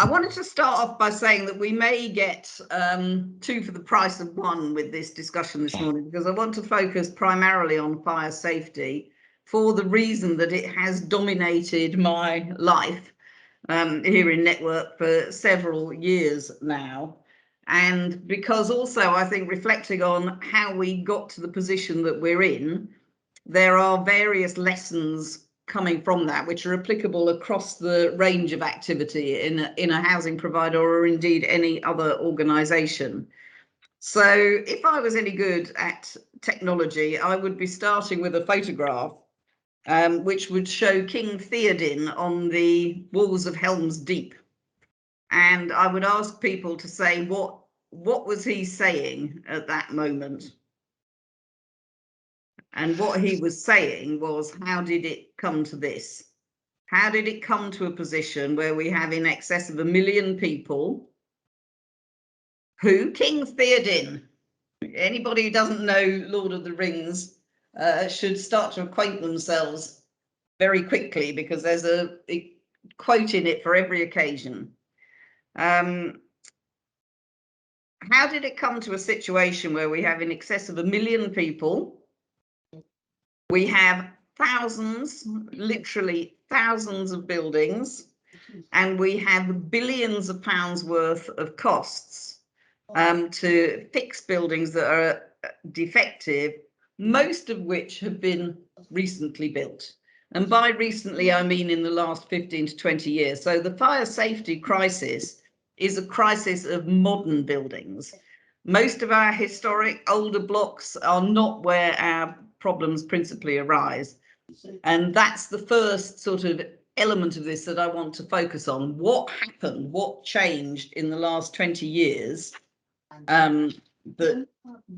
I wanted to start off by saying that we may get two for the price of one with this discussion this morning, because I want to focus primarily on fire safety for the reason that it has dominated my life here in Network for several years now. And because also I think reflecting on how we got to the position that we're in, there are various lessons coming from that which are applicable across the range of activity in a housing provider or indeed any other organisation. So if I was any good at technology, I would be starting with a photograph which would show King Theoden on the walls of Helm's Deep. And I would ask people to say, what was he saying at that moment? And what he was saying was, how did it come to this? How did it come to a position where we have in excess of 1 million people who, King Theoden, anybody who doesn't know Lord of the Rings should start to acquaint themselves very quickly, because there's a quote in it for every occasion. How did it come to a situation where we have in excess of 1 million people? We have thousands, literally thousands of buildings, and we have billions of pounds worth of costs to fix buildings that are defective, most of which have been recently built. And by recently, I mean in the last 15 to 20 years. So the fire safety crisis is a crisis of modern buildings. Most of our historic older blocks are not where our problems principally arise. And that's the first sort of element of this that I want to focus on. What happened? What changed in the last 20 years that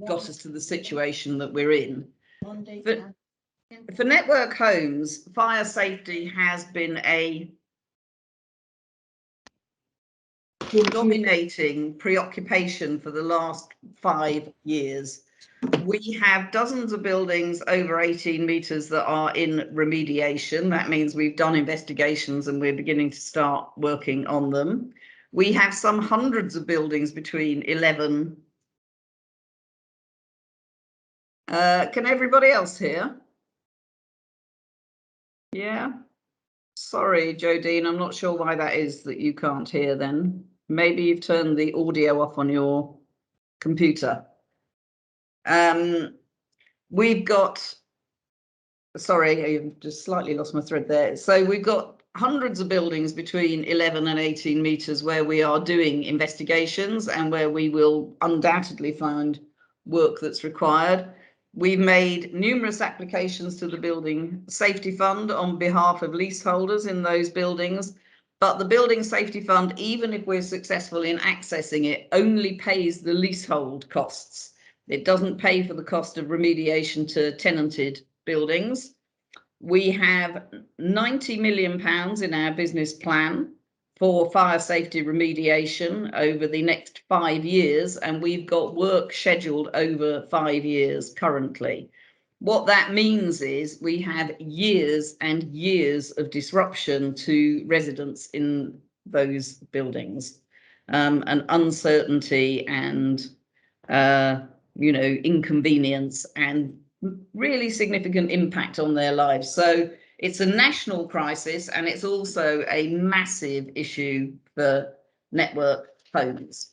got us to the situation that we're in? For Network Homes, fire safety has been a dominating preoccupation for the last 5 years. We have dozens of buildings over 18 metres that are in remediation. That means we've done investigations and we're beginning to start working on them. We have some hundreds of buildings between 11. Can everybody else hear? Yeah. Sorry, Jodine, I'm not sure why that is that you can't hear then. Maybe you've turned the audio off on your computer. We've got, sorry, I've just slightly lost my thread there. So we've got hundreds of buildings between 11 and 18 metres where we are doing investigations and where we will undoubtedly find work that's required. We've made numerous applications to the Building Safety Fund on behalf of leaseholders in those buildings, but the Building Safety Fund, even if we're successful in accessing it, only pays the leasehold costs. It doesn't pay for the cost of remediation to tenanted buildings. We have £90 million in our business plan for fire safety remediation over the next 5 years, and we've got work scheduled over 5 years currently. What that means is we have years and years of disruption to residents in those buildings, and uncertainty and inconvenience and really significant impact on their lives. So it's a national crisis, and it's also a massive issue for Network Homes.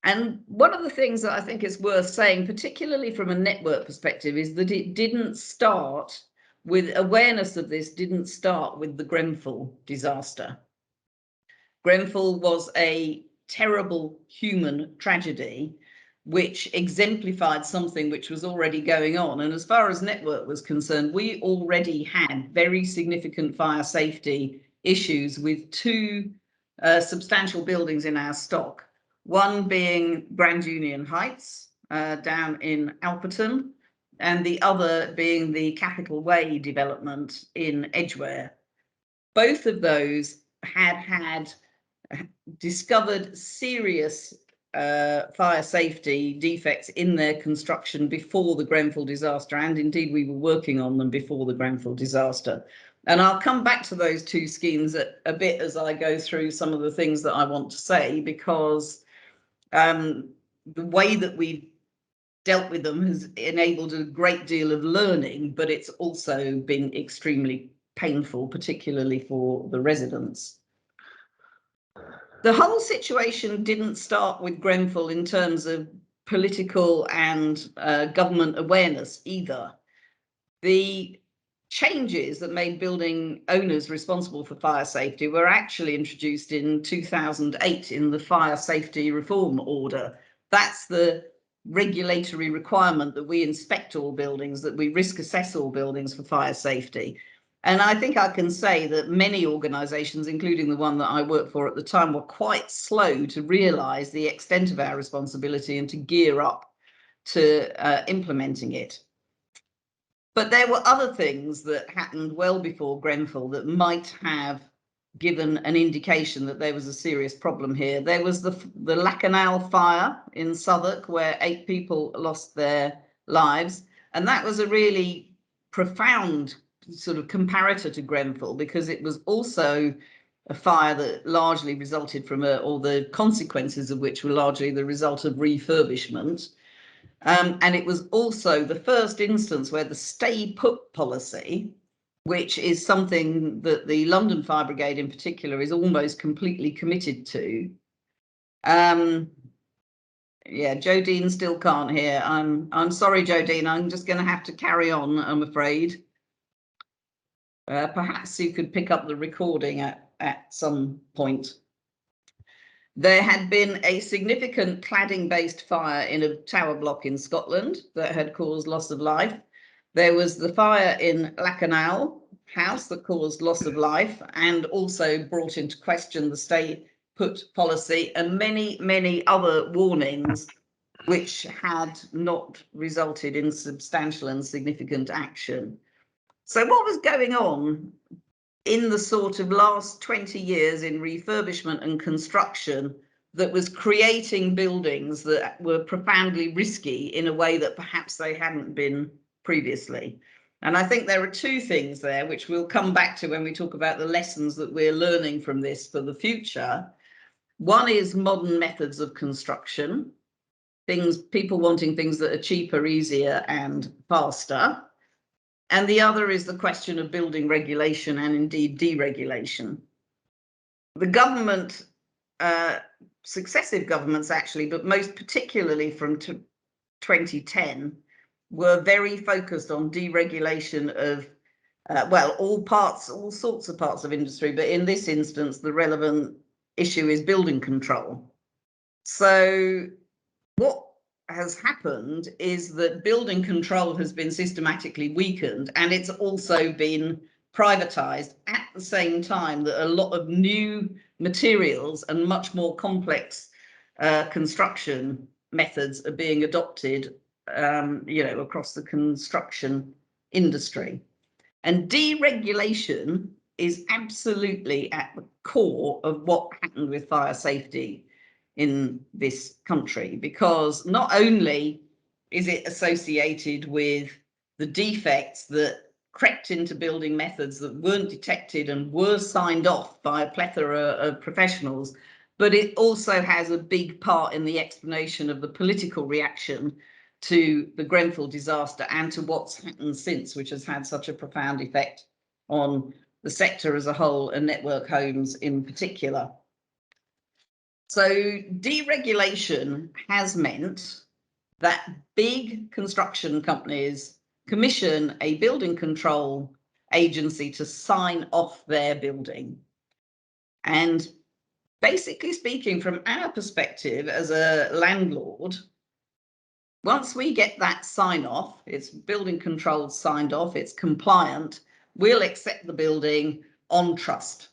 And one of the things that I think is worth saying, particularly from a network perspective, is that it didn't start with awareness of this, didn't start with the Grenfell disaster. Grenfell was a terrible human tragedy which exemplified something which was already going on. And as far as Network was concerned, we already had very significant fire safety issues with two substantial buildings in our stock. One being Grand Union Heights down in Alperton, and the other being the Capital Way development in Edgware. Both of those had discovered serious fire safety defects in their construction before the Grenfell disaster, and indeed we were working on them before the Grenfell disaster. And I'll come back to those two schemes a bit as I go through some of the things that I want to say, because the way that we've dealt with them has enabled a great deal of learning, but it's also been extremely painful, particularly for the residents. The whole situation didn't start with Grenfell in terms of political and government awareness either. The changes that made building owners responsible for fire safety were actually introduced in 2008 in the Fire Safety Reform Order. That's the regulatory requirement that we inspect all buildings, that we risk assess all buildings for fire safety. And I think I can say that many organisations, including the one that I worked for at the time, were quite slow to realise the extent of our responsibility and to gear up to implementing it. But there were other things that happened well before Grenfell that might have given an indication that there was a serious problem here. There was the Lacanal fire in Southwark, where 8 people lost their lives. And that was a really profound sort of comparator to Grenfell, because it was also a fire that largely resulted from or the consequences of which were largely the result of refurbishment. And it was also the first instance where the stay put policy, which is something that the London Fire Brigade in particular is almost completely committed to. Yeah, Jodine still can't hear. I'm sorry, Jodine, I'm just going to have to carry on, I'm afraid. Perhaps you could pick up the recording at some point. There had been a significant cladding-based fire in a tower block in Scotland that had caused loss of life. There was the fire in Lacanal House that caused loss of life and also brought into question the stay put policy, and many, many other warnings which had not resulted in substantial and significant action. So what was going on in the sort of last 20 years in refurbishment and construction that was creating buildings that were profoundly risky in a way that perhaps they hadn't been previously? And I think there are two things there which we'll come back to when we talk about the lessons that we're learning from this for the future. One is modern methods of construction, people wanting things that are cheaper, easier and faster. And the other is the question of building regulation and indeed deregulation. The government, successive governments actually, but most particularly from 2010, were very focused on deregulation of, well, all sorts of parts of industry, but in this instance, the relevant issue is building control. So what has happened is that building control has been systematically weakened, and it's also been privatized at the same time that a lot of new materials and much more complex construction methods are being adopted, across the construction industry. And deregulation is absolutely at the core of what happened with fire safety in this country, because not only is it associated with the defects that crept into building methods that weren't detected and were signed off by a plethora of professionals, but it also has a big part in the explanation of the political reaction to the Grenfell disaster and to what's happened since, which has had such a profound effect on the sector as a whole and network homes in particular. So deregulation has meant that big construction companies commission a building control agency to sign off their building. And basically speaking, from our perspective as a landlord, once we get that sign off, it's building control signed off, it's compliant, we'll accept the building on trust.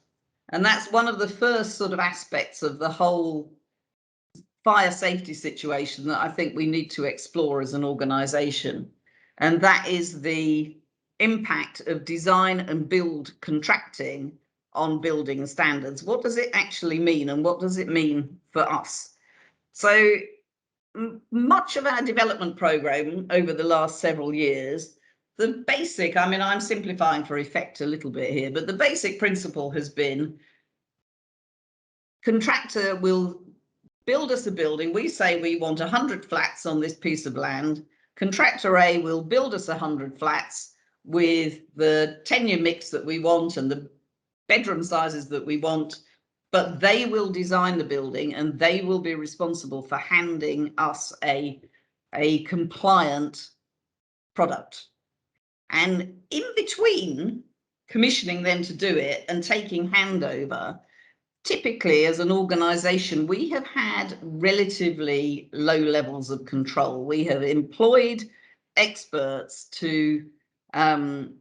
And that's one of the first sort of aspects of the whole fire safety situation that I think we need to explore as an organisation. And that is the impact of design and build contracting on building standards. What does it actually mean, and what does it mean for us? So much of our development program over the last several years, the basic, I mean, I'm simplifying for effect a little bit here, but the basic principle has been contractor will build us a building. We say we want 100 flats on this piece of land. Contractor A will build us 100 flats with the tenure mix that we want and the bedroom sizes that we want, but they will design the building and they will be responsible for handing us a compliant product. And in between commissioning them to do it and taking handover, typically as an organization, we have had relatively low levels of control. We have employed experts to carry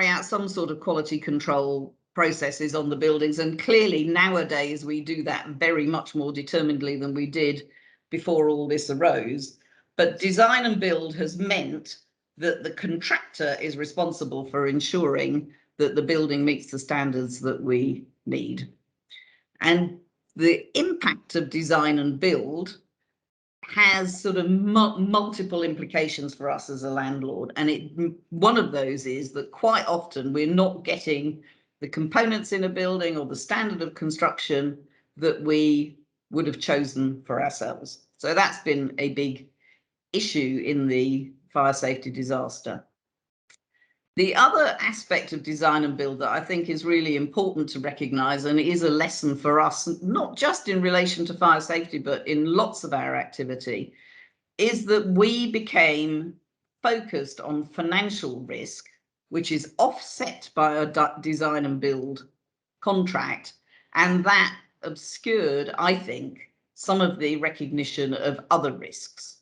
out some sort of quality control processes on the buildings. And clearly nowadays we do that very much more determinedly than we did before all this arose. But design and build has meant that the contractor is responsible for ensuring that the building meets the standards that we need. And the impact of design and build has sort of multiple implications for us as a landlord. And one of those is that quite often we're not getting the components in a building or the standard of construction that we would have chosen for ourselves. So that's been a big issue in the fire safety disaster. The other aspect of design and build that I think is really important to recognise, and it is a lesson for us, not just in relation to fire safety, but in lots of our activity, is that we became focused on financial risk, which is offset by a design and build contract, and that obscured, I think, some of the recognition of other risks.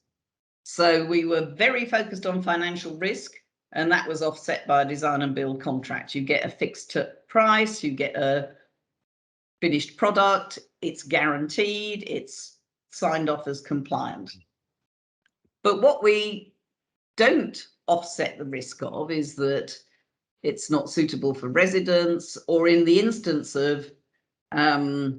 So we were very focused on financial risk, and that was offset by a design and build contract. You get a fixed price, you get a finished product, it's guaranteed, it's signed off as compliant. But what we don't offset the risk of is that it's not suitable for residents, or in the instance of a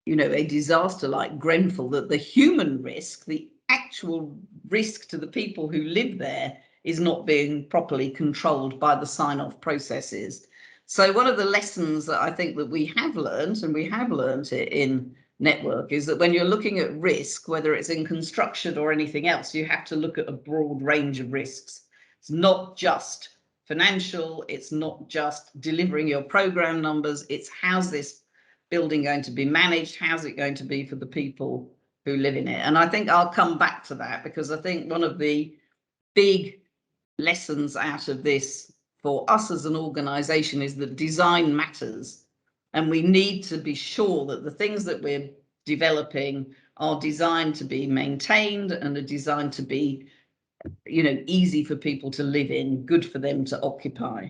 disaster like Grenfell, that the human risk, the actual risk to the people who live there, is not being properly controlled by the sign-off processes. So one of the lessons that I think that we have learned, and we have learned it in Network, is that when you're looking at risk, whether it's in construction or anything else, you have to look at a broad range of risks. It's not just financial, it's not just delivering your program numbers, it's how's this building going to be managed, how's it going to be for the people who live in it. And I think I'll come back to that, because I think one of the big lessons out of this for us as an organization is that design matters, and we need to be sure that the things that we're developing are designed to be maintained and are designed to be easy for people to live in, good for them to occupy.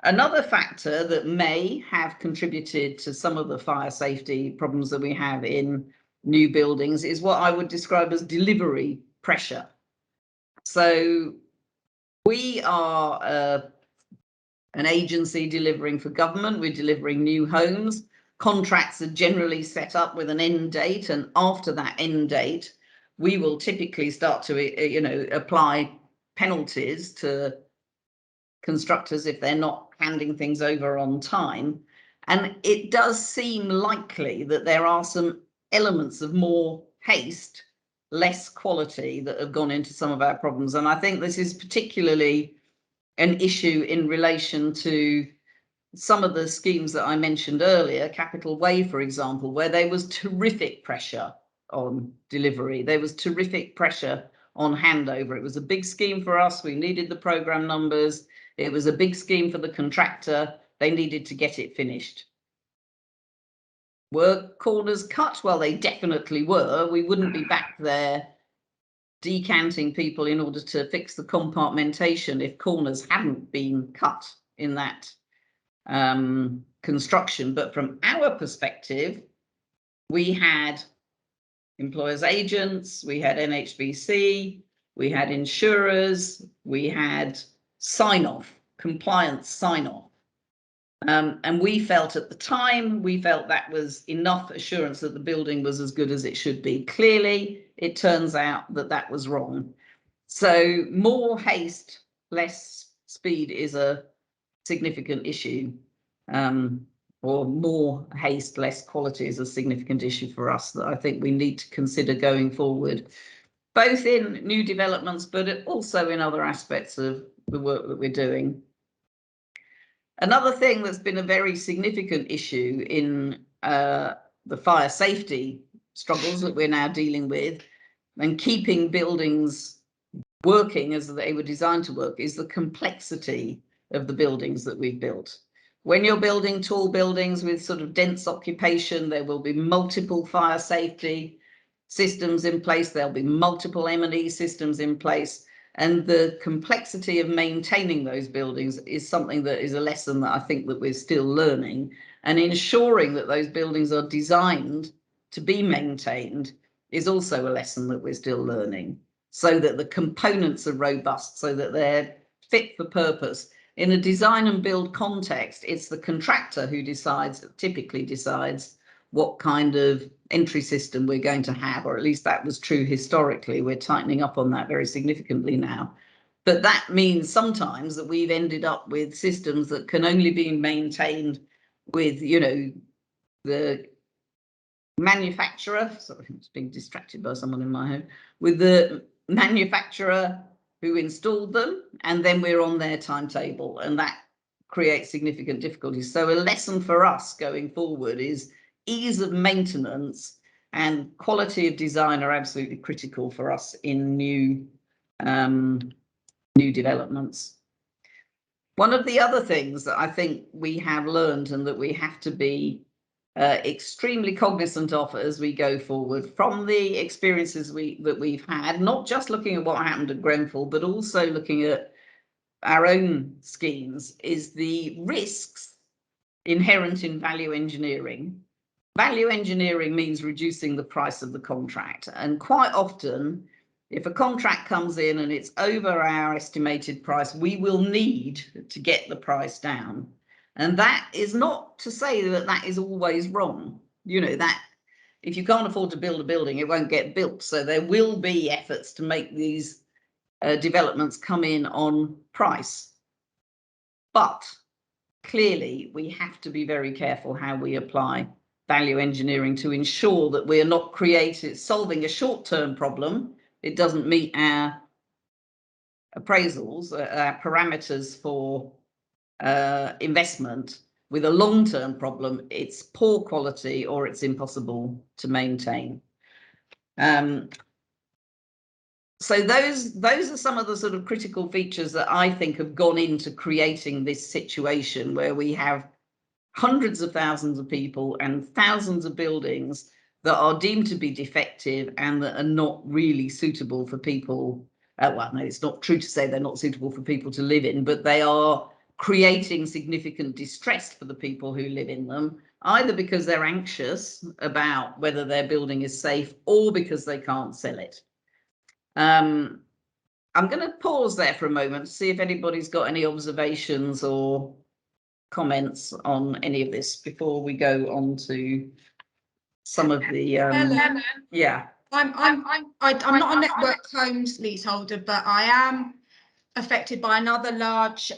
Another factor that may have contributed to some of the fire safety problems that we have in new buildings is what I would describe as delivery pressure. So we are an agency delivering for government. We're delivering new homes. Contracts are generally set up with an end date, and after that end date, we will typically start to apply penalties to constructors if they're not handing things over on time. And it does seem likely that there are some elements of more haste, less quality, that have gone into some of our problems. And I think this is particularly an issue in relation to some of the schemes that I mentioned earlier, Capital Way, for example, where there was terrific pressure on delivery. There was terrific pressure on handover. It was a big scheme for us. We needed the program numbers. It was a big scheme for the contractor. They needed to get it finished. Were corners cut? Well, they definitely were. We wouldn't be back there decanting people in order to fix the compartmentation if corners hadn't been cut in that construction. But from our perspective, we had employers' agents, we had NHBC, we had insurers, we had sign-off, compliance sign-off. And we felt at the time, that was enough assurance that the building was as good as it should be. Clearly, it turns out that that was wrong. So more haste, less speed is a significant issue. Or more haste, less quality is a significant issue for us that I think we need to consider going forward, both in new developments, but also in other aspects of the work that we're doing. Another thing that's been a very significant issue in the fire safety struggles that we're now dealing with and keeping buildings working as they were designed to work is the complexity of the buildings that we've built. When you're building tall buildings with sort of dense occupation, there will be multiple fire safety systems in place, there'll be multiple M&E systems in place, and the complexity of maintaining those buildings is something that is a lesson that I think that we're still learning, and ensuring that those buildings are designed to be maintained is also a lesson that we're still learning, so that the components are robust, so that they're fit for purpose. In a design and build context, it's the contractor who typically decides what kind of entry system we're going to have, or at least that was true historically. We're tightening up on that very significantly now. But that means sometimes that we've ended up with systems that can only be maintained with, you know, the manufacturer, sorry, I'm just being distracted by someone in my home, with the manufacturer who installed them, and then we're on their timetable, and that creates significant difficulties. So a lesson for us going forward is ease of maintenance and quality of design are absolutely critical for us in new developments. One of the other things that I think we have learned and that we have to be extremely cognizant of as we go forward from the experiences that we've had, not just looking at what happened at Grenfell, but also looking at our own schemes, is the risks inherent in value engineering. Value engineering means reducing the price of the contract, and quite often if a contract comes in and it's over our estimated price, we will need to get the price down. And that is not to say that that is always wrong. You know, that if you can't afford to build a building, it won't get built. So there will be efforts to make these developments come in on price. But clearly, we have to be very careful how we apply value engineering to ensure that we are not solving a short-term problem. It doesn't meet our appraisals, our parameters for investment, with a long-term problem. It's poor quality or it's impossible to maintain. So those are some of the sort of critical features that I think have gone into creating this situation where we have hundreds of thousands of people and thousands of buildings that are deemed to be defective and that are not really suitable for people. Well, no, it's not true to say they're not suitable for people to live in, but they are creating significant distress for the people who live in them, either because they're anxious about whether their building is safe or because they can't sell it. I'm going to pause there for a moment to see if anybody's got any observations or comments on any of this before we go on to some of the Helen, yeah. I'm not a network homes leaseholder, but I am affected by another large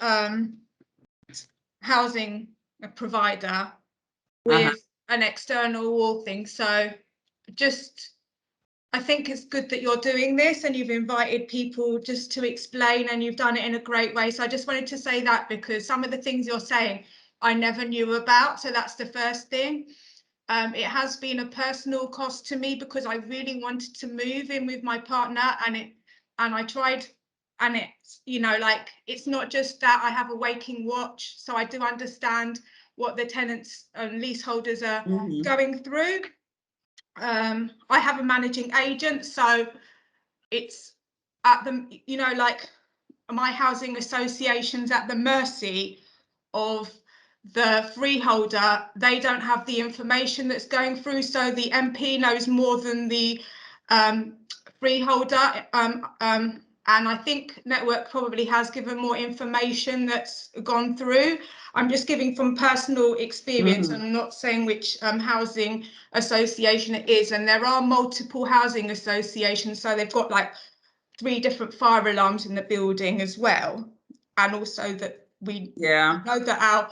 housing provider with an external wall thing. So I think it's good that you're doing this and you've invited people just to explain, and you've done it in a great way. So I just wanted to say that, because some of the things you're saying I never knew about. So that's the first thing. It has been a personal cost to me because I really wanted to move in with my partner, and I tried, and it's, you know, like, it's not just that I have a waking watch, so I do understand what the tenants and leaseholders are going through. I have a managing agent, so it's at the, you know, like, my housing association's at the mercy of the freeholder. They don't have the information that's going through, so the MP knows more than the freeholder. And I think Network probably has given more information that's gone through. I'm just giving from personal experience, and I'm not saying which housing association it is. And there are multiple housing associations, so they've got like 3 different fire alarms in the building as well. And also that we know that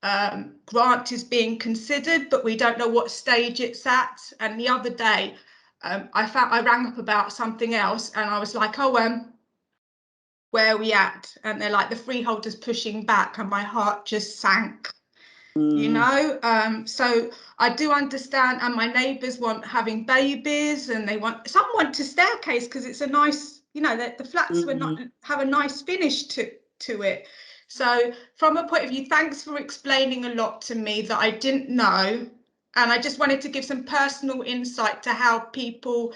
our grant is being considered, but we don't know what stage it's at. And the other day, I rang up about something else, and I was like, oh, where are we at? And they're like, the freeholder's pushing back, and my heart just sank. You know, so I do understand, and my neighbours want having babies, and some want to staircase because it's a nice, you know, the flats will not have a nice finish to it. So from a point of view, thanks for explaining a lot to me that I didn't know. And I just wanted to give some personal insight to how people,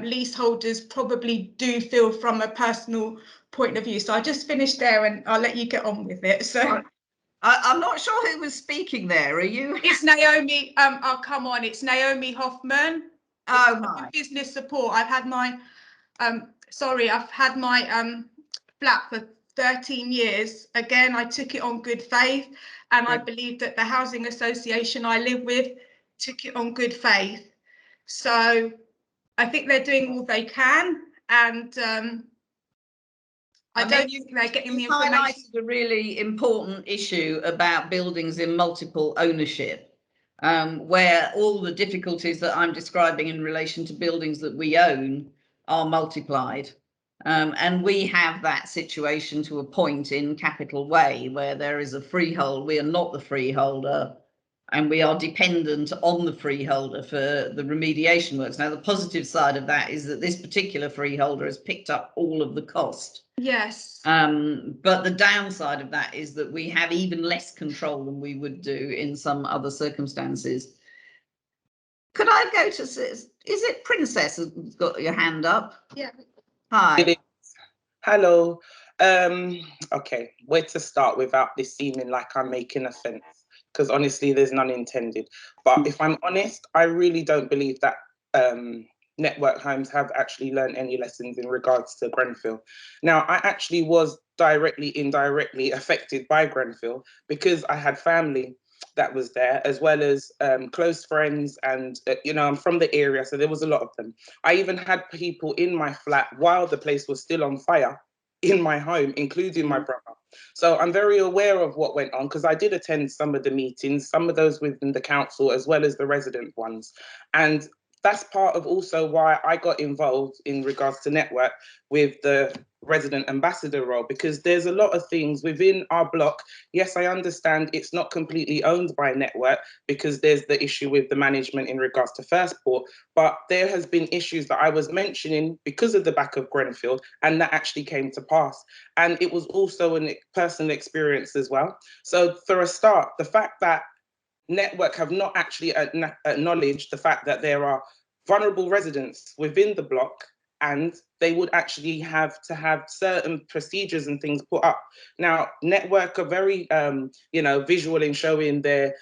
leaseholders, probably do feel from a personal point of view. So I just finished there, and I'll let you get on with it. So I'm not sure who was speaking there. Are you? It's Naomi. Oh, come on. It's Naomi Hoffman. Oh, my. Business support. I've had my, I've had my flat for 13 years. Again, I took it on good faith, and I believe that the housing association I live with took it on good faith. So I think they're doing all they can, and I don't think they're getting the information. Highlighted a really important issue about buildings in multiple ownership, where all the difficulties that I'm describing in relation to buildings that we own are multiplied. And we have that situation to a point in Capital Way where there is a freehold. We are not the freeholder, and we are dependent on the freeholder for the remediation works. Now, the positive side of that is that this particular freeholder has picked up all of the cost. Yes. But the downside of that is that we have even less control than we would do in some other circumstances. Could I go to, is it Princess has got your hand up? Yeah. Hi. Hello. Okay, where to start without this seeming like I'm making offence? Because honestly, there's none intended. But if I'm honest, I really don't believe that network homes have actually learned any lessons in regards to Grenfell. Now, I actually was indirectly affected by Grenfell because I had family that was there, as well as close friends, and you know, I'm from the area, so there was a lot of them. I even had people in my flat while the place was still on fire in my home, including my brother. So I'm very aware of what went on because I did attend some of the meetings, some of those within the council as well as the resident ones. And that's part of also why I got involved in regards to network with the resident ambassador role, because there's a lot of things within our block. Yes, I understand it's not completely owned by network because there's the issue with the management in regards to Firstport, but there has been issues that I was mentioning because of the back of Grenfell, and that actually came to pass. And it was also a personal experience as well. So for a start, the fact that network have not actually acknowledged the fact that there are vulnerable residents within the block, and they would actually have to have certain procedures and things put up. Now, network are very, you know, visual in showing their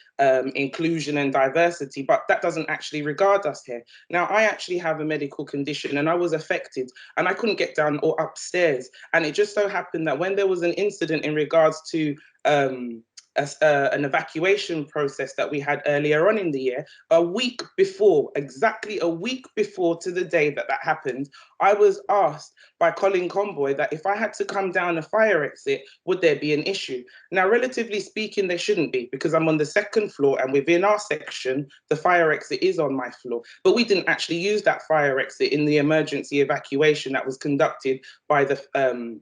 inclusion and diversity, but that doesn't actually regard us here. Now, I actually have a medical condition and I was affected and I couldn't get down or upstairs. And it just so happened that when there was an incident in regards to an evacuation process that we had earlier on in the year, a week before, exactly a week before to the day that that happened, I was asked by Colin Conboy that if I had to come down a fire exit, would there be an issue? Now, relatively speaking, there shouldn't be, because I'm on the second floor and within our section, the fire exit is on my floor. But we didn't actually use that fire exit in the emergency evacuation that was conducted by the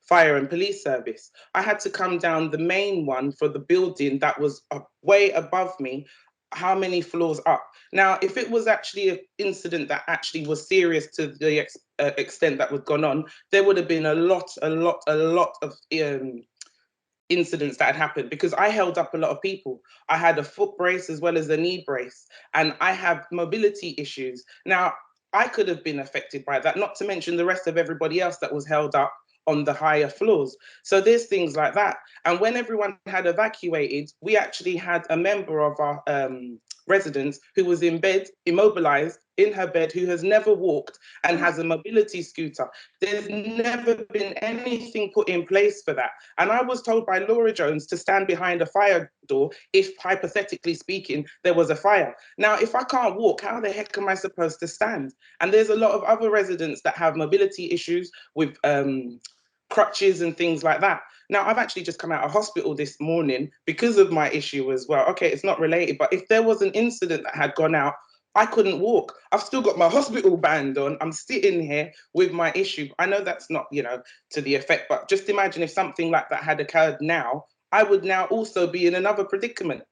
fire and police service. I had to come down the main one for the building that was way above me, how many floors up. Now, if it was actually an incident that actually was serious to the extent that was gone on, there would have been a lot of incidents that had happened, because I held up a lot of people. I had a foot brace as well as a knee brace, and I have mobility issues. Now, I could have been affected by that, not to mention the rest of everybody else that was held up on the higher floors. So there's things like that. And when everyone had evacuated, we actually had a member of our residents who was in bed, immobilized in her bed, who has never walked and has a mobility scooter. There's never been anything put in place for that. And I was told by Laura Jones to stand behind a fire door if, hypothetically speaking, there was a fire. Now, if I can't walk, how the heck am I supposed to stand? And there's a lot of other residents that have mobility issues with crutches and things like that. Now, I've actually just come out of hospital this morning because of my issue as well. Okay, it's not related, but if there was an incident that had gone out, I couldn't walk. I've still got my hospital band on. I'm sitting here with my issue. I know that's not, you know, to the effect, but just imagine if something like that had occurred now, I would now also be in another predicament.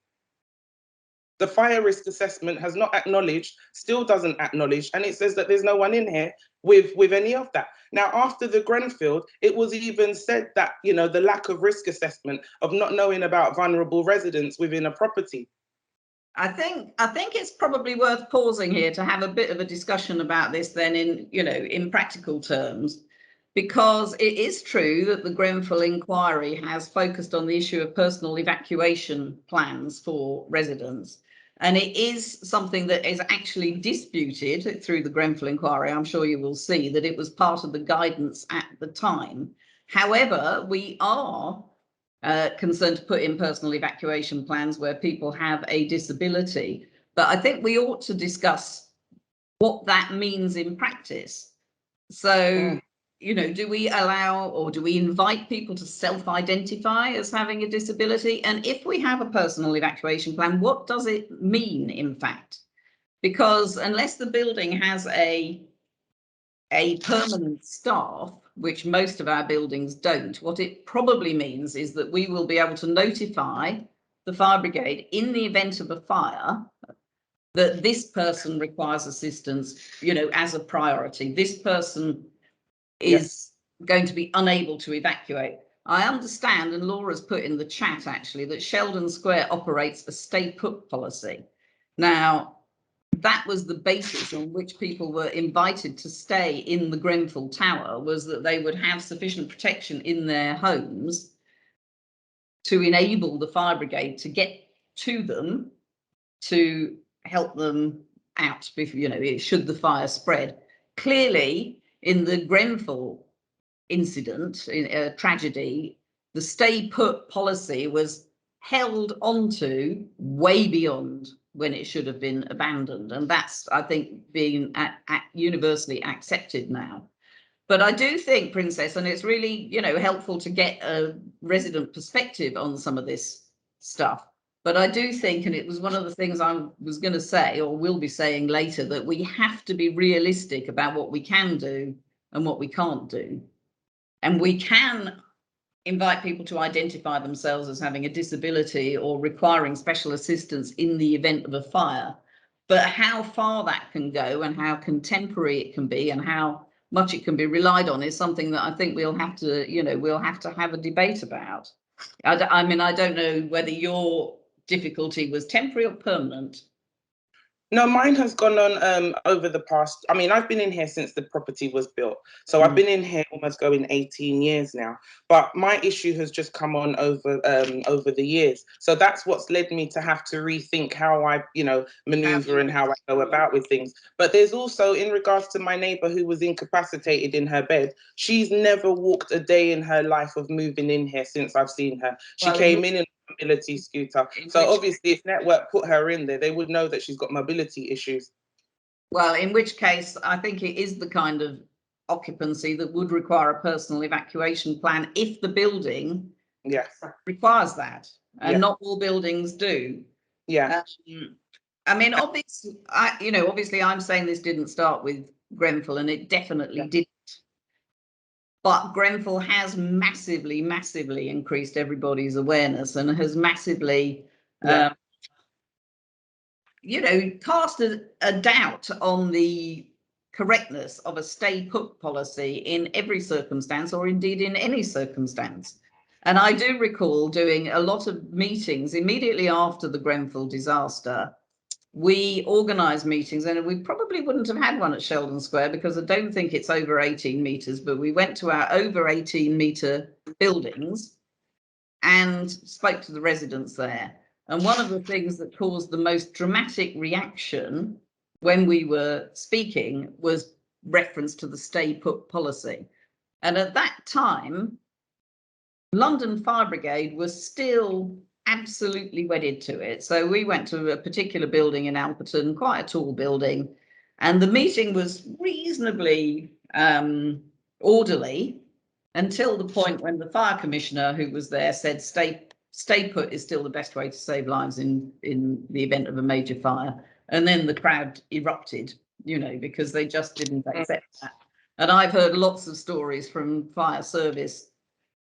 The fire risk assessment has not acknowledged, still doesn't acknowledge, and it says that there's no one in here with any of that. Now, after the Grenfell, it was even said that, you know, the lack of risk assessment of not knowing about vulnerable residents within a property. I think it's probably worth pausing here to have a bit of a discussion about this then in, you know, in practical terms, because it is true that the Grenfell inquiry has focused on the issue of personal evacuation plans for residents. And it is something that is actually disputed through the Grenfell inquiry. I'm sure you will see that it was part of the guidance at the time. However, we are concerned to put in personal evacuation plans where people have a disability. But I think we ought to discuss what that means in practice. So, you know, do we allow or do we invite people to self-identify as having a disability? And if we have a personal evacuation plan, what does it mean, in fact? Because unless the building has a permanent staff, which most of our buildings don't, what it probably means is that we will be able to notify the fire brigade in the event of a fire that this person requires assistance, you know, as a priority. This person is going to be unable to evacuate. I understand, and Laura's put in the chat actually, that Sheldon Square operates a stay put policy. Now, that was the basis on which people were invited to stay in the Grenfell Tower, was that they would have sufficient protection in their homes to enable the fire brigade to get to them to help them out, you know, should the fire spread. Clearly, in the Grenfell incident, in a tragedy, the stay put policy was held onto way beyond when it should have been abandoned. And that's, I think, being universally accepted now. But I do think, Princess, and it's really, you know, helpful to get a resident perspective on some of this stuff. But I do think, and it was one of the things I was going to say, or will be saying later, that we have to be realistic about what we can do and what we can't do. And we can invite people to identify themselves as having a disability or requiring special assistance in the event of a fire. But how far that can go and how contemporary it can be and how much it can be relied on is something that I think we'll have to, you know, we'll have to have a debate about. I mean, I don't know whether your difficulty was temporary or permanent. No, mine has gone on over the past. I mean, I've been in here since the property was built. So I've been in here almost going 18 years now. But my issue has just come on over the years. So that's what's led me to have to rethink how I, you know, maneuver and how I go about with things. But there's also, in regards to my neighbour who was incapacitated in her bed, she's never walked a day in her life of moving in here since I've seen her. She came in a mobility scooter. So obviously, if Network put her in there, they would know that she's got mobility issues. Well, in which case, I think it is the kind of occupancy that would require a personal evacuation plan if the building requires that, and not all buildings do. I mean, obviously, obviously, I'm saying this didn't start with Grenfell, and it definitely didn't. But Grenfell has massively, massively increased everybody's awareness and has massively, cast a doubt on the correctness of a stay put policy in every circumstance, or indeed in any circumstance. And I do recall doing a lot of meetings immediately after the Grenfell disaster. We organised meetings, and we probably wouldn't have had one at Sheldon Square because I don't think it's over 18 metres, but we went to our over 18 metre buildings and spoke to the residents there. And one of the things that caused the most dramatic reaction when we were speaking was reference to the stay put policy. And at that time, London Fire Brigade was still absolutely wedded to it. So we went to a particular building in Alperton, quite a tall building, and the meeting was reasonably orderly until the point when the fire commissioner who was there said stay put is still the best way to save lives in the event of a major fire. And then the crowd erupted, you know, because they just didn't accept that. And I've heard lots of stories from fire service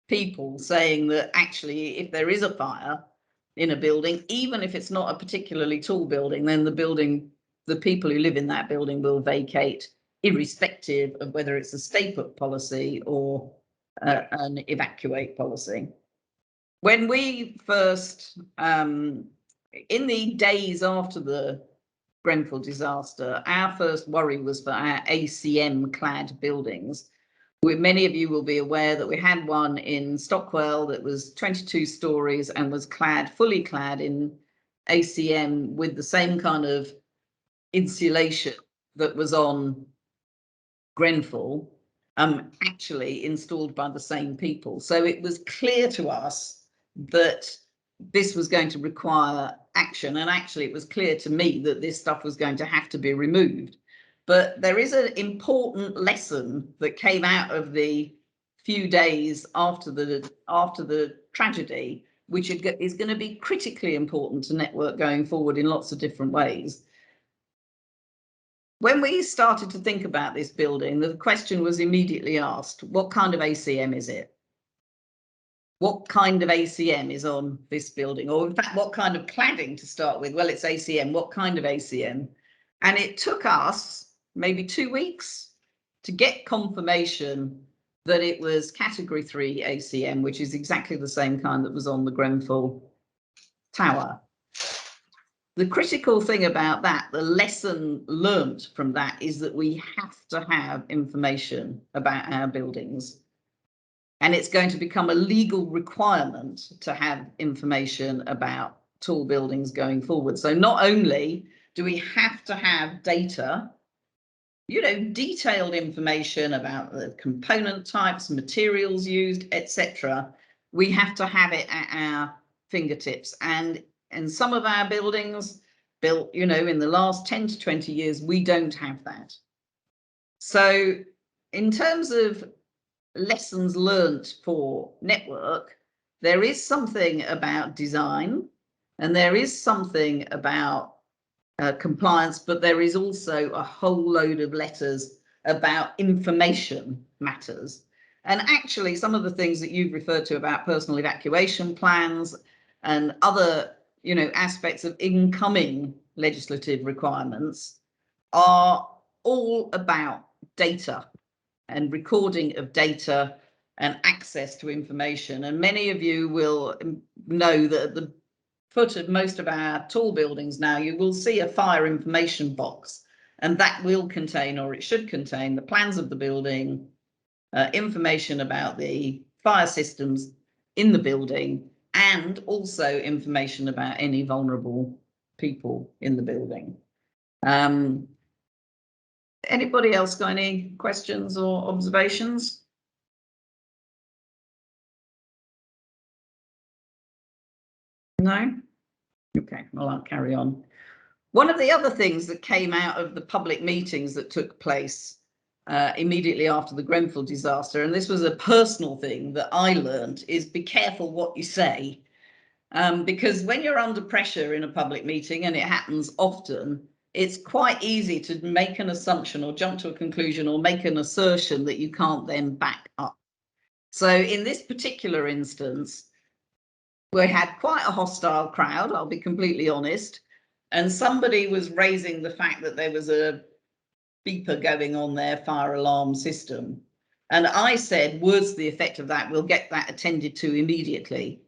people saying that actually if there is a fire in a building, even if it's not a particularly tall building, then the people who live in that building will vacate, irrespective of whether it's a stay put policy or an evacuate policy. When we first, in the days after the Grenfell disaster, our first worry was for our ACM clad buildings. Many of you will be aware that we had one in Stockwell that was 22 stories and was fully clad in ACM with the same kind of insulation that was on Grenfell, actually installed by the same people. So it was clear to us that this was going to require action, and actually it was clear to me that this stuff was going to have to be removed. But there is an important lesson that came out of the few days after the tragedy, which is going to be critically important to Network going forward in lots of different ways. When we started to think about this building, the question was immediately asked, what kind of ACM is it? What kind of ACM is on this building? Or in fact, what kind of cladding to start with? Well, it's ACM. What kind of ACM? And it took us maybe 2 weeks to get confirmation that it was category 3 ACM, which is exactly the same kind that was on the Grenfell tower. The critical thing about that, the lesson learnt from that, is that we have to have information about our buildings. And it's going to become a legal requirement to have information about tall buildings going forward. So not only do we have to have data, you know, detailed information about the component types, materials used, etc., we have to have it at our fingertips. And some of our buildings built, you know, in the last 10 to 20 years, we don't have that. So in terms of lessons learnt for Network, there is something about design and there is something about compliance, but there is also a whole load of letters about information matters. And actually some of the things that you've referred to about personal evacuation plans and other, you know, aspects of incoming legislative requirements are all about data and recording of data and access to information. And many of you will know that at the foot of most of our tall buildings now, you will see a fire information box, and that will contain, or it should contain, the plans of the building, information about the fire systems in the building, and also information about any vulnerable people in the building. Anybody else got any questions or observations? No? Okay, well, I'll carry on. One of the other things that came out of the public meetings that took place immediately after the Grenfell disaster, and this was a personal thing that I learned, is be careful what you say. Because when you're under pressure in a public meeting, and it happens often, it's quite easy to make an assumption or jump to a conclusion or make an assertion that you can't then back up. So in this particular instance, we had quite a hostile crowd, I'll be completely honest, and somebody was raising the fact that there was a beeper going on their fire alarm system. And I said, words to the effect of that, we'll get that attended to immediately.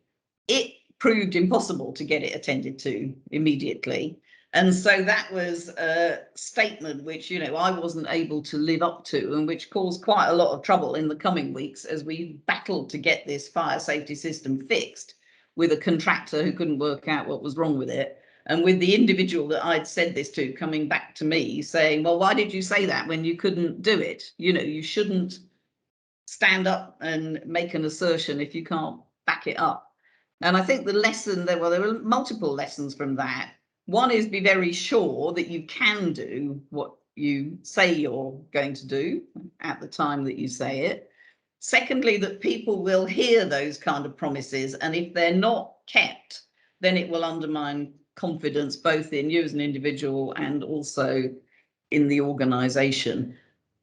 It proved impossible to get it attended to immediately. And so that was a statement which, you know, I wasn't able to live up to, and which caused quite a lot of trouble in the coming weeks as we battled to get this fire safety system fixed. with a contractor who couldn't work out what was wrong with it, and with the individual that I'd said this to coming back to me saying, well, why did you say that when you couldn't do it? You know, you shouldn't stand up and make an assertion if you can't back it up. And I think the lesson there, well, there were multiple lessons from that. One is be very sure that you can do what you say you're going to do at the time that you say it. Secondly, that people will hear those kind of promises, and if they're not kept, then it will undermine confidence both in you as an individual and also in the organization.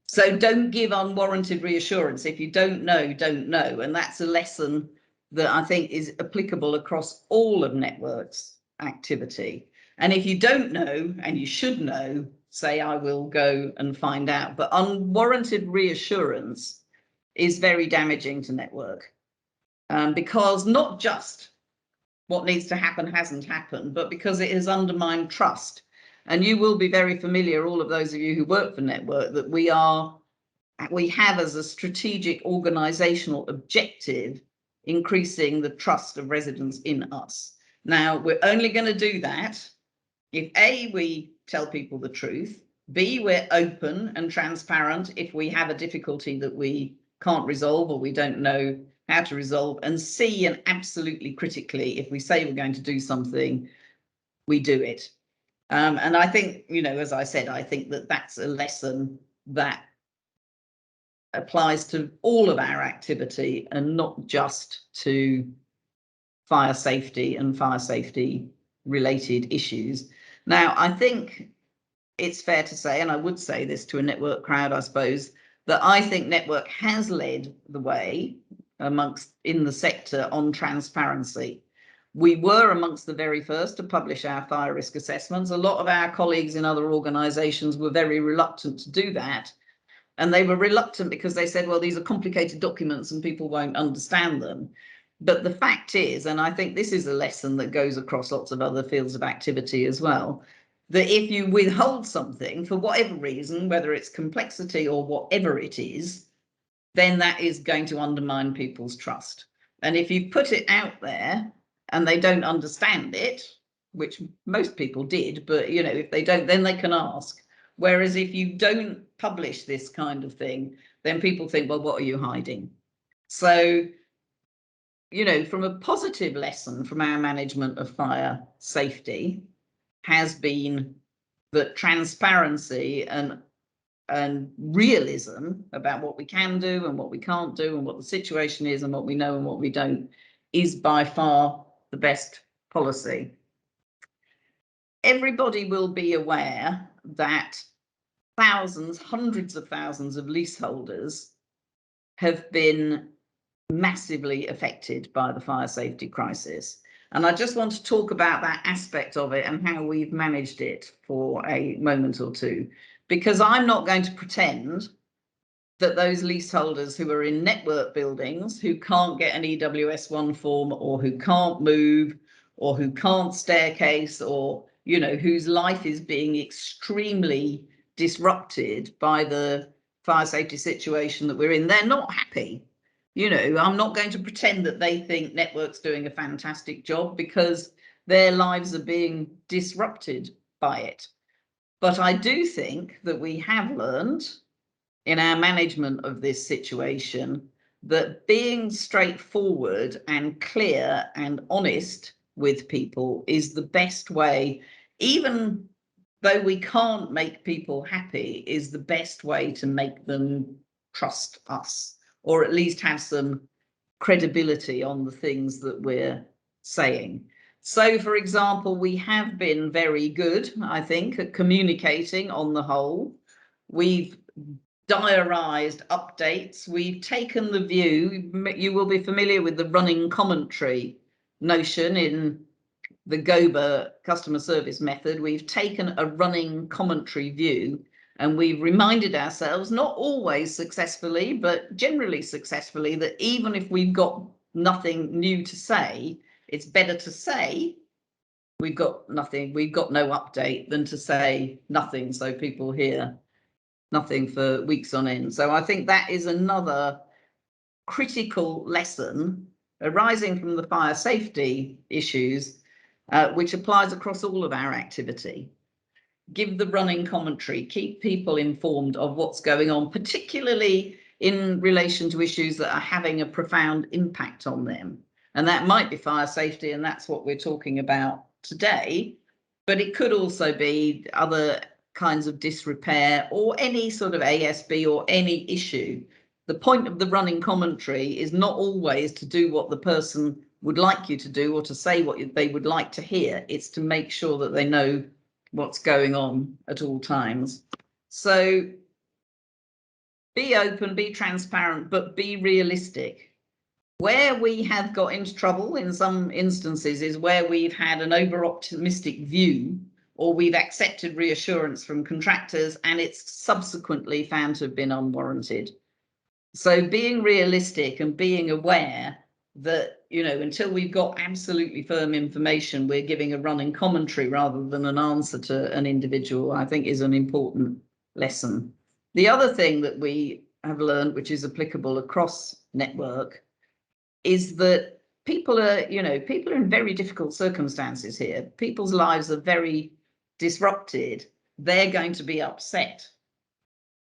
So don't give unwarranted reassurance. If you don't know, don't know. And that's a lesson that I think is applicable across all of networks activity. And if you don't know, and you should know, say, I will go and find out. But unwarranted reassurance is very damaging to network, because not just what needs to happen hasn't happened, but because it has undermined trust. And you will be very familiar, all of those of you who work for network, that we have as a strategic organizational objective increasing the trust of residents in us. Now, we're only going to do that if A, we tell people the truth, B, we're open and transparent if we have a difficulty that we can't resolve or we don't know how to resolve, and C, and absolutely critically, if we say we're going to do something, we do it. And I think, you know, as I said, I think that that's a lesson that applies to all of our activity and not just to fire safety and fire safety related issues. Now, I think it's fair to say, and I would say this to a network crowd, I suppose, that I think network has led the way in the sector on transparency. We were amongst the very first to publish our fire risk assessments. A lot of our colleagues in other organisations were very reluctant to do that. And they were reluctant because they said, well, these are complicated documents and people won't understand them. But the fact is, and I think this is a lesson that goes across lots of other fields of activity as well, that if you withhold something for whatever reason, whether it's complexity or whatever it is, then that is going to undermine people's trust. And if you put it out there and they don't understand it, which most people did, but you know, if they don't, then they can ask. Whereas if you don't publish this kind of thing, then people think, well, what are you hiding? So, you know, from a positive lesson from our management of fire safety has been that transparency and realism about what we can do and what we can't do and what the situation is and what we know and what we don't is by far the best policy. Everybody will be aware that thousands, hundreds of thousands of leaseholders have been massively affected by the fire safety crisis. And I just want to talk about that aspect of it and how we've managed it for a moment or two, because I'm not going to pretend that those leaseholders who are in network buildings, who can't get an EWS1 form or who can't move or who can't staircase, or, you know, whose life is being extremely disrupted by the fire safety situation that we're in, they're not happy. You know, I'm not going to pretend that they think network's doing a fantastic job, because their lives are being disrupted by it. But I do think that we have learned in our management of this situation that being straightforward and clear and honest with people is the best way, even though we can't make people happy, is the best way to make them trust us, or at least have some credibility on the things that we're saying. So, for example, we have been very good, I think, at communicating on the whole. We've diarised updates. We've taken the view, you will be familiar with the running commentary notion in the GOBA customer service method. We've taken a running commentary view, and we've reminded ourselves, not always successfully, but generally successfully, that even if we've got nothing new to say, it's better to say we've got nothing, we've got no update, than to say nothing so people hear nothing for weeks on end. So I think that is another critical lesson arising from the fire safety issues, which applies across all of our activity. Give the running commentary, keep people informed of what's going on, particularly in relation to issues that are having a profound impact on them. And that might be fire safety, and that's what we're talking about today, but it could also be other kinds of disrepair or any sort of ASB or any issue. The point of the running commentary is not always to do what the person would like you to do or to say what they would like to hear. It's to make sure that they know what's going on at all times. So be open, be transparent, but be realistic. Where we have got into trouble in some instances is where we've had an over-optimistic view, or we've accepted reassurance from contractors and it's subsequently found to have been unwarranted. So being realistic and being aware that, you know, until we've got absolutely firm information, we're giving a running commentary rather than an answer to an individual, I think is an important lesson. The other thing that we have learned, which is applicable across network, is that people are in very difficult circumstances here. People's lives are very disrupted. They're going to be upset.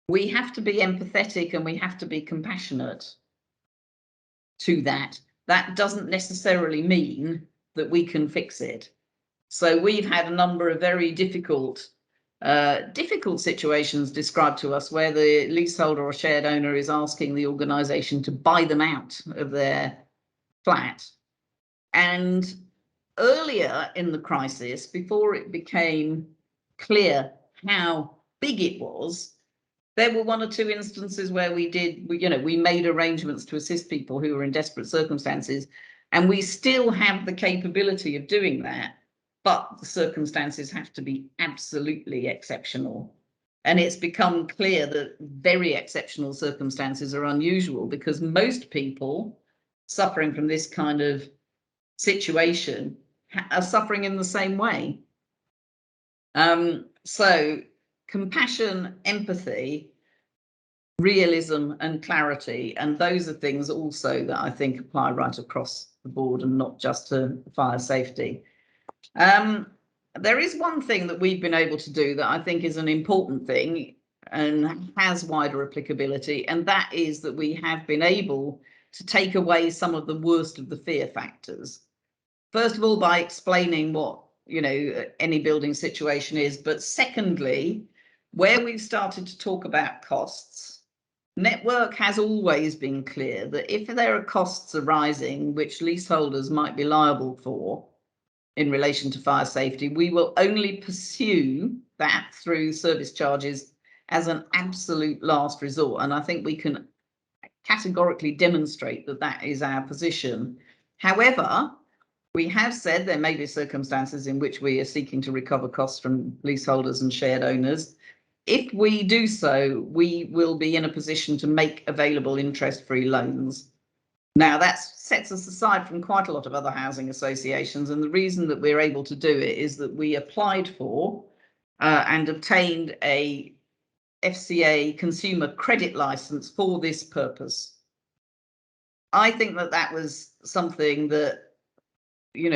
We have to be empathetic and we have to be compassionate to that. That doesn't necessarily mean that we can fix it. So we've had a number of very difficult situations described to us where the leaseholder or shared owner is asking the organisation to buy them out of their flat. And earlier in the crisis, before it became clear how big it was, there were one or two instances where we made arrangements to assist people who were in desperate circumstances, and we still have the capability of doing that, but the circumstances have to be absolutely exceptional. And it's become clear that very exceptional circumstances are unusual because most people suffering from this kind of situation are suffering in the same way. So compassion, empathy, realism and clarity, and those are things also that I think apply right across the board and not just to fire safety. There is one thing that we've been able to do that I think is an important thing and has wider applicability, and that is that we have been able to take away some of the worst of the fear factors. First of all, by explaining what any building situation is, but secondly, where we've started to talk about costs, Network has always been clear that if there are costs arising which leaseholders might be liable for in relation to fire safety, we will only pursue that through service charges as an absolute last resort. And I think we can categorically demonstrate that that is our position. However, we have said there may be circumstances in which we are seeking to recover costs from leaseholders and shared owners. If we do so, we will be in a position to make available interest-free loans. Now, that sets us aside from quite a lot of other housing associations, and the reason that we're able to do it is that we applied for and obtained a FCA consumer credit license for this purpose. I think that that was something that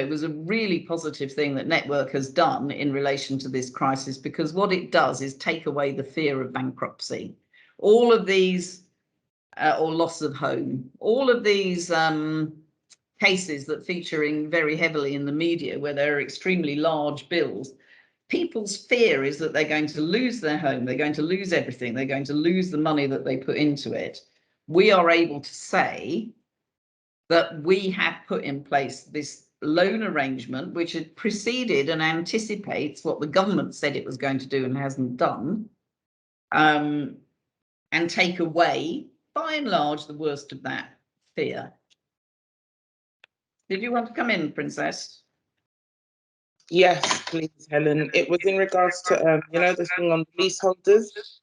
was a really positive thing that Network has done in relation to this crisis, because what it does is take away the fear of bankruptcy. All of these, or loss of home, all of these cases that featuring very heavily in the media where there are extremely large bills, people's fear is that they're going to lose their home, they're going to lose everything, they're going to lose the money that they put into it. We are able to say that we have put in place this loan arrangement which had preceded and anticipates what the government said it was going to do and hasn't done, and take away, by and large, the worst of that fear. Did you want to come in, Princess? Yes, please, Helen. It was in regards to the thing on leaseholders.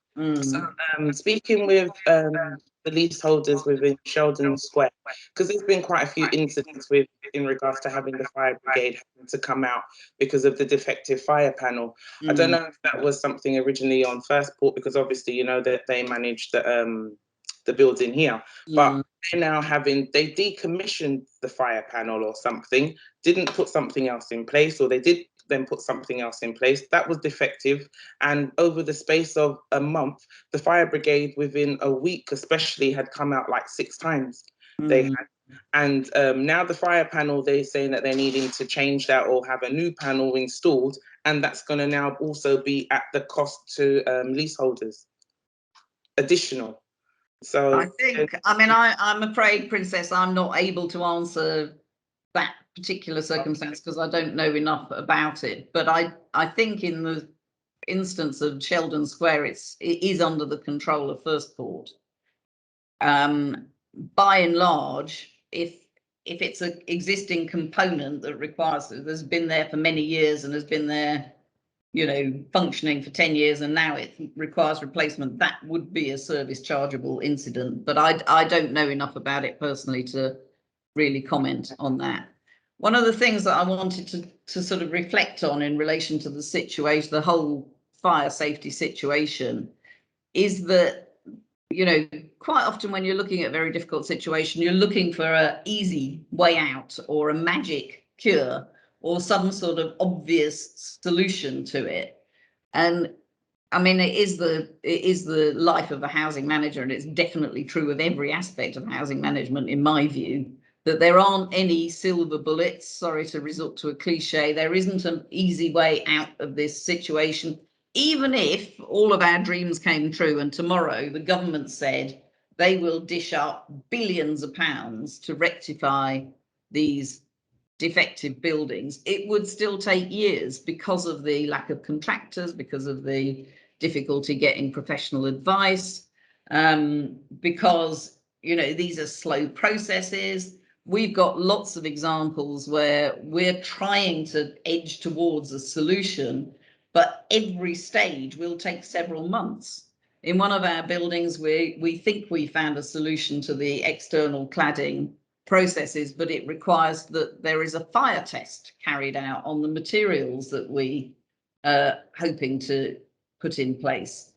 Speaking with the leaseholders within Sheldon Square, because there's been quite a few incidents in regards to having the fire brigade having to come out because of the defective fire panel. I don't know if that was something originally on First Port, because obviously that they managed the building here, but they're now they decommissioned the fire panel or something, didn't put something else in place, or they did then put something else in place that was defective. And over the space of a month, the fire brigade within a week especially had come out like 6 times. They had. And now the fire panel, they're saying that they're needing to change that or have a new panel installed, and that's going to now also be at the cost to leaseholders, additional. So I think, I mean, I'm afraid, Princess, I'm not able to answer that particular circumstance because I don't know enough about it. But I think in the instance of Sheldon Square, it is under the control of First Port. By and large, if it's an existing component that requires, that's been there for many years and has been there, you know, functioning for 10 years and now it requires replacement, that would be a service chargeable incident. But I don't know enough about it personally to really comment on that. One of the things that I wanted to sort of reflect on in relation to the situation, the whole fire safety situation, is that, you know, quite often when you're looking at a very difficult situation, you're looking for an easy way out or a magic cure or some sort of obvious solution to it. And I mean, it is the life of a housing manager, and it's definitely true of every aspect of housing management, in my view, that there aren't any silver bullets. Sorry to resort to a cliche. There isn't an easy way out of this situation. Even if all of our dreams came true and tomorrow the government said they will dish up billions of pounds to rectify these defective buildings, it would still take years because of the lack of contractors, because of the difficulty getting professional advice, because, you know, these are slow processes. We've got lots of examples where we're trying to edge towards a solution, but every stage will take several months. In one of our buildings, we think we found a solution to the external cladding processes, but it requires that there is a fire test carried out on the materials that we are hoping to put in place.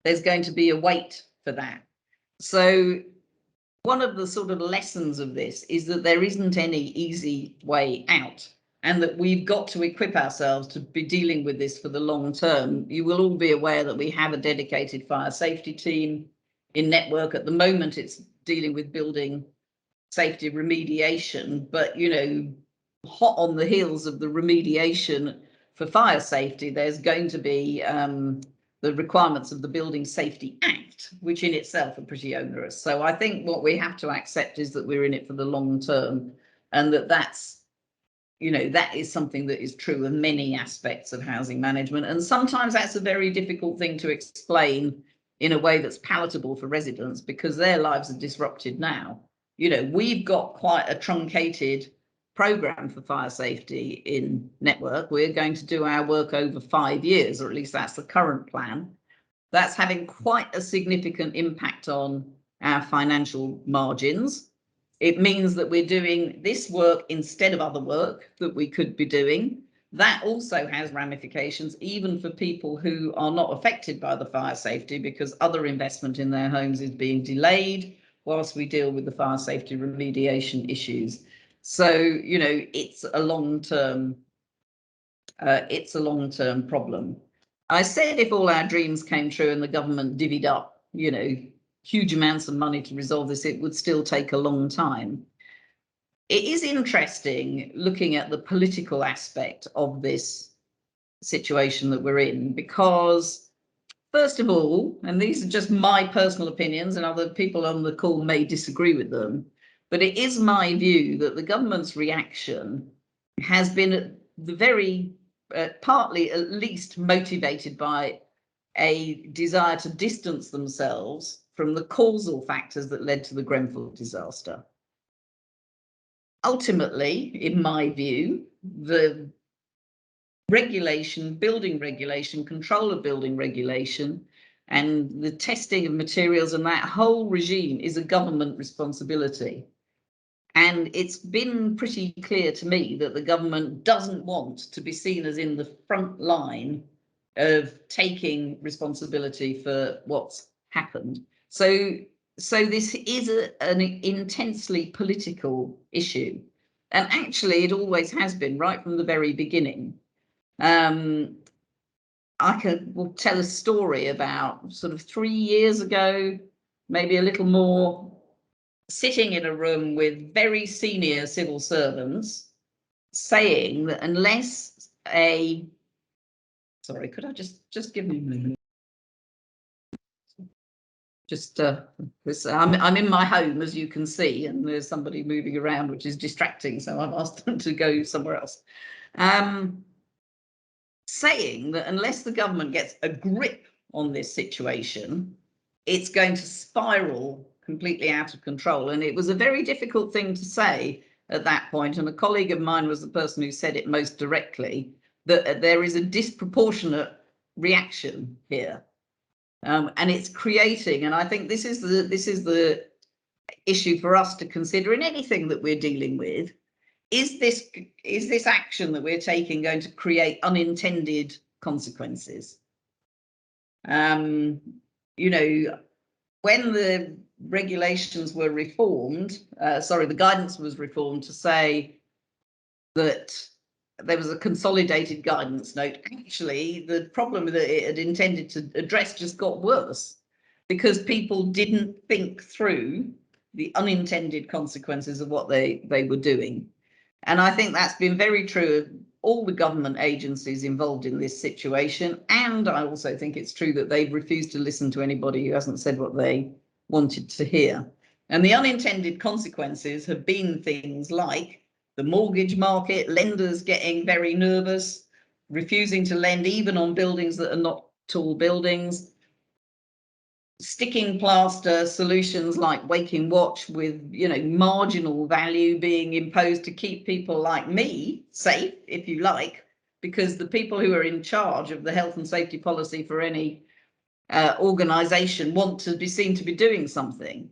There's going to be a wait for that. So one of the sort of lessons of this is that there isn't any easy way out, and that we've got to equip ourselves to be dealing with this for the long term. You will all be aware that we have a dedicated fire safety team in Network. At the moment, it's dealing with building safety remediation, but, you know, hot on the heels of the remediation for fire safety, there's going to be the requirements of the Building Safety Act, which in itself are pretty onerous. So I think what we have to accept is that we're in it for the long term, and that's, you know, that is something that is true of many aspects of housing management. And sometimes that's a very difficult thing to explain in a way that's palatable for residents, because their lives are disrupted now. You know, we've got quite a truncated program for fire safety in Network. We're going to do our work over 5 years, or at least that's the current plan. That's having quite a significant impact on our financial margins. It means that we're doing this work instead of other work that we could be doing. That also has ramifications even for people who are not affected by the fire safety, because other investment in their homes is being delayed whilst we deal with the fire safety remediation issues. So, you know, it's a long-term problem. I said if all our dreams came true and the government divvied up, you know, huge amounts of money to resolve this, it would still take a long time. It is interesting looking at the political aspect of this situation that we're in, because first of all, and these are just my personal opinions and other people on the call may disagree with them, but it is my view that the government's reaction has been the very partly at least motivated by a desire to distance themselves from the causal factors that led to the Grenfell disaster. Ultimately, in my view, the regulation, building regulation, control of building regulation, and the testing of materials and that whole regime is a government responsibility. And it's been pretty clear to me that the government doesn't want to be seen as in the front line of taking responsibility for what's happened. So so this is an intensely political issue, and actually it always has been right from the very beginning. Will tell a story about sort of 3 years ago, maybe a little more, sitting in a room with very senior civil servants saying that unless sorry, could I just give me a moment? Just I'm in my home, as you can see, and there's somebody moving around, which is distracting. So I've asked them to go somewhere else. Saying that unless the government gets a grip on this situation, it's going to spiral completely out of control. And it was a very difficult thing to say at that point. And a colleague of mine was the person who said it most directly, that there is a disproportionate reaction here. And it's creating, and I think this is the issue for us to consider in anything that we're dealing with. Is this action that we're taking going to create unintended consequences? You know, when the regulations were reformed, the guidance was reformed to say that there was a consolidated guidance note. Actually, the problem that it had intended to address just got worse, because people didn't think through the unintended consequences of what they were doing. And I think that's been very true of all the government agencies involved in this situation. And I also think it's true that they've refused to listen to anybody who hasn't said what they wanted to hear. And the unintended consequences have been things like the mortgage market, lenders getting very nervous, refusing to lend even on buildings that are not tall buildings, sticking plaster solutions like Waking Watch with, you know, marginal value being imposed to keep people like me safe, if you like, because the people who are in charge of the health and safety policy for any organisation want to be seen to be doing something.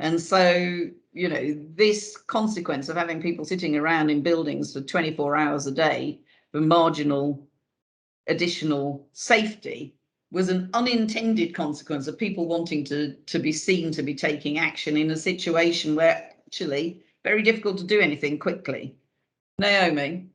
And so, you know, this consequence of having people sitting around in buildings for 24 hours a day for marginal additional safety was an unintended consequence of people wanting to be seen to be taking action in a situation where actually very difficult to do anything quickly. Naomi?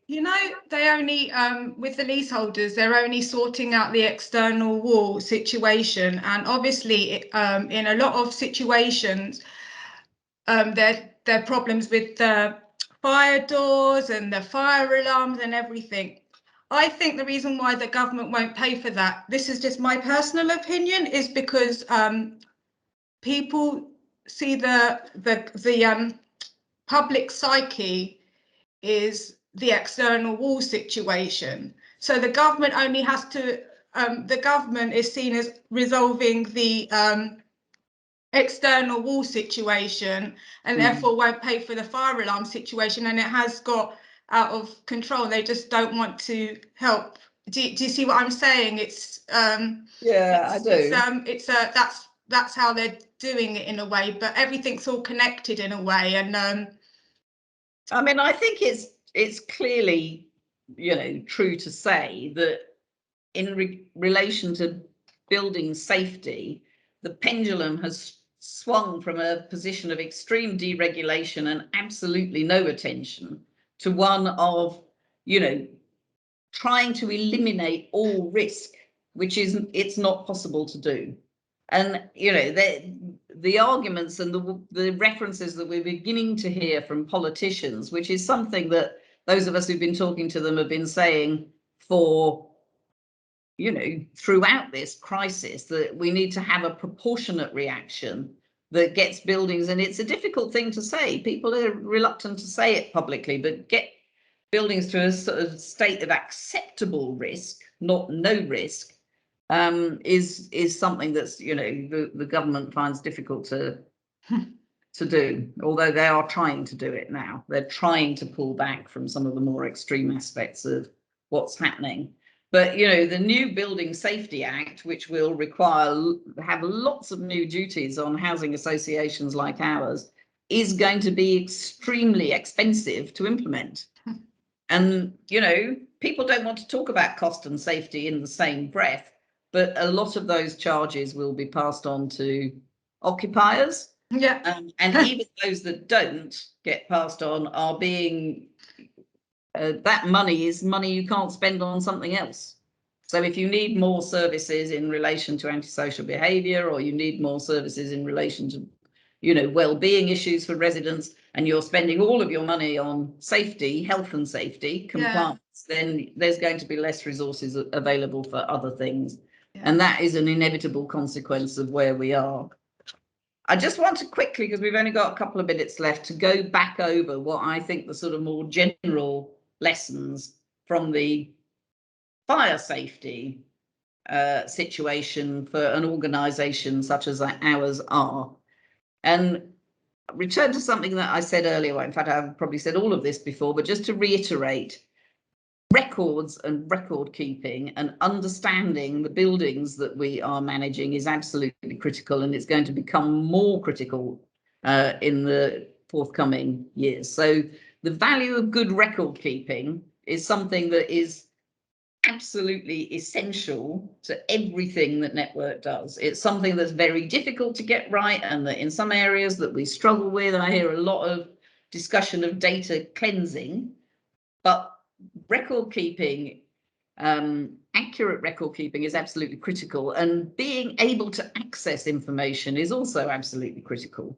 You know, they only, with the leaseholders, they're only sorting out the external wall situation. And obviously, in a lot of situations, there are problems with the fire doors and the fire alarms and everything. I think the reason why the government won't pay for that, this is just my personal opinion, is because people see the public psyche is the external wall situation. So the government only has to, the government is seen as resolving the external wall situation, and therefore won't pay for the fire alarm situation, and it has got out of control. They just don't want to help. Do you see what I'm saying? It's Yeah, I do. That's how they're doing it in a way, but everything's all connected in a way. And I mean, I think it's clearly, you know, true to say that in relation to building safety, the pendulum has swung from a position of extreme deregulation and absolutely no attention to one of, you know, trying to eliminate all risk, which it's not possible to do. And, you know, the arguments and the references that we're beginning to hear from politicians, which is something that those of us who've been talking to them have been saying for, you know, throughout this crisis, that we need to have a proportionate reaction that gets buildings, and it's a difficult thing to say. People are reluctant to say it publicly, but get buildings to a sort of state of acceptable risk, not no risk, is something that's, you know, the government finds difficult to do, although they are trying to do it now. They're trying to pull back from some of the more extreme aspects of what's happening. But, you know, the new Building Safety Act, which will have lots of new duties on housing associations like ours, is going to be extremely expensive to implement. And, you know, people don't want to talk about cost and safety in the same breath. but a lot of those charges will be passed on to occupiers. Yeah. And even those that don't get passed on are being, that money is money you can't spend on something else. So if you need more services in relation to antisocial behaviour, or you need more services in relation to, you know, well-being issues for residents, and you're spending all of your money on safety, health and safety, compliance, then there's going to be less resources available for other things. Yeah. And that is an inevitable consequence of where we are. I just want to quickly, because we've only got a couple of minutes left, to go back over what I think the sort of more general lessons from the fire safety situation for an organisation such as ours are, and return to something that I said earlier. Well, in fact, I've probably said all of this before, but just to reiterate, records and record keeping and understanding the buildings that we are managing is absolutely critical, and it's going to become more critical in the forthcoming years. So the value of good record keeping is something that is absolutely essential to everything that Network does. It's something that's very difficult to get right, and that in some areas that we struggle with. I hear a lot of discussion of data cleansing, but record keeping, accurate record keeping is absolutely critical, and being able to access information is also absolutely critical.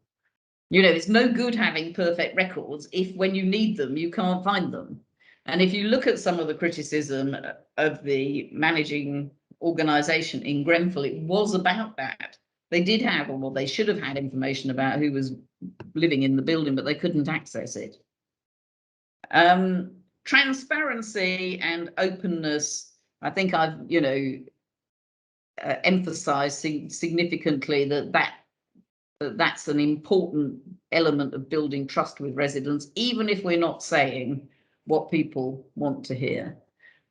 You know, it's no good having perfect records if when you need them, you can't find them. And if you look at some of the criticism of the managing organisation in Grenfell, it was about that. They did have, or they should have had, information about who was living in the building, but they couldn't access it. Transparency and openness, I think I've, you know, emphasised significantly that's an important element of building trust with residents, even if we're not saying what people want to hear.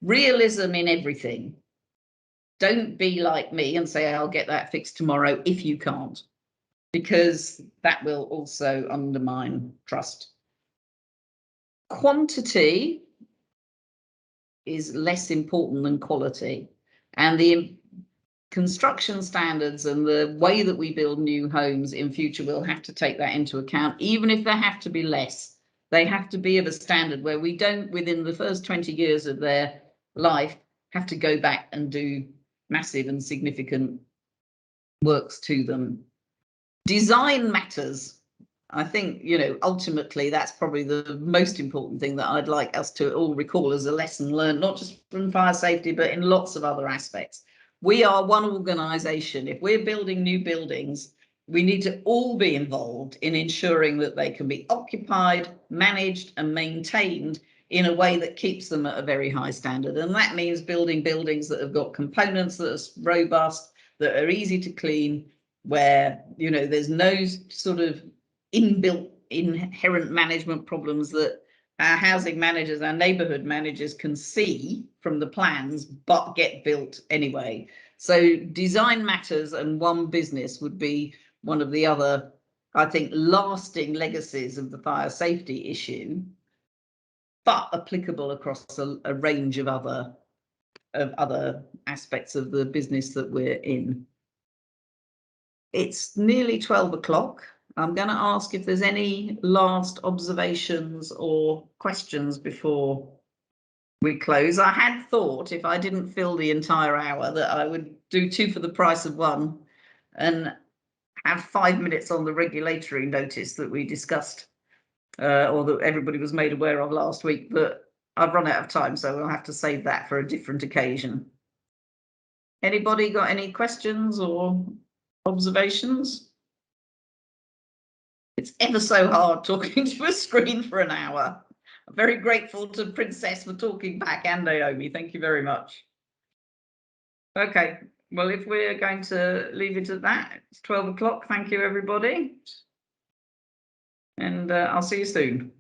Realism in everything. Don't be like me and say, I'll get that fixed tomorrow if you can't, because that will also undermine trust. Quantity is less important than quality, and the construction standards and the way that we build new homes in future will have to take that into account. Even if there have to be less, they have to be of a standard where we don't, within the first 20 years of their life, have to go back and do massive and significant works to them. Design matters. I think, you know, ultimately that's probably the most important thing that I'd like us to all recall as a lesson learned, not just from fire safety, but in lots of other aspects. We are one organisation. If we're building new buildings, we need to all be involved in ensuring that they can be occupied, managed and maintained in a way that keeps them at a very high standard. And that means building buildings that have got components that are robust, that are easy to clean, where, you know, there's no sort of inbuilt inherent management problems that our housing managers, our neighbourhood managers can see from the plans, but get built anyway. So design matters, and one business would be one of the other, I think, lasting legacies of the fire safety issue, but applicable across a range of other aspects of the business that we're in. It's nearly 12 o'clock. I'm going to ask if there's any last observations or questions before we close. I had thought, if I didn't fill the entire hour, that I would do 2 for the price of 1 and have 5 minutes on the regulatory notice that we discussed, or that everybody was made aware of last week, but I've run out of time, so we'll have to save that for a different occasion. Anybody got any questions or observations? It's ever so hard talking to a screen for an hour. I'm very grateful to Princess for talking back, and Naomi. Thank you very much. Okay, well, if we're going to leave it at that, it's 12 o'clock. Thank you, everybody. And I'll see you soon.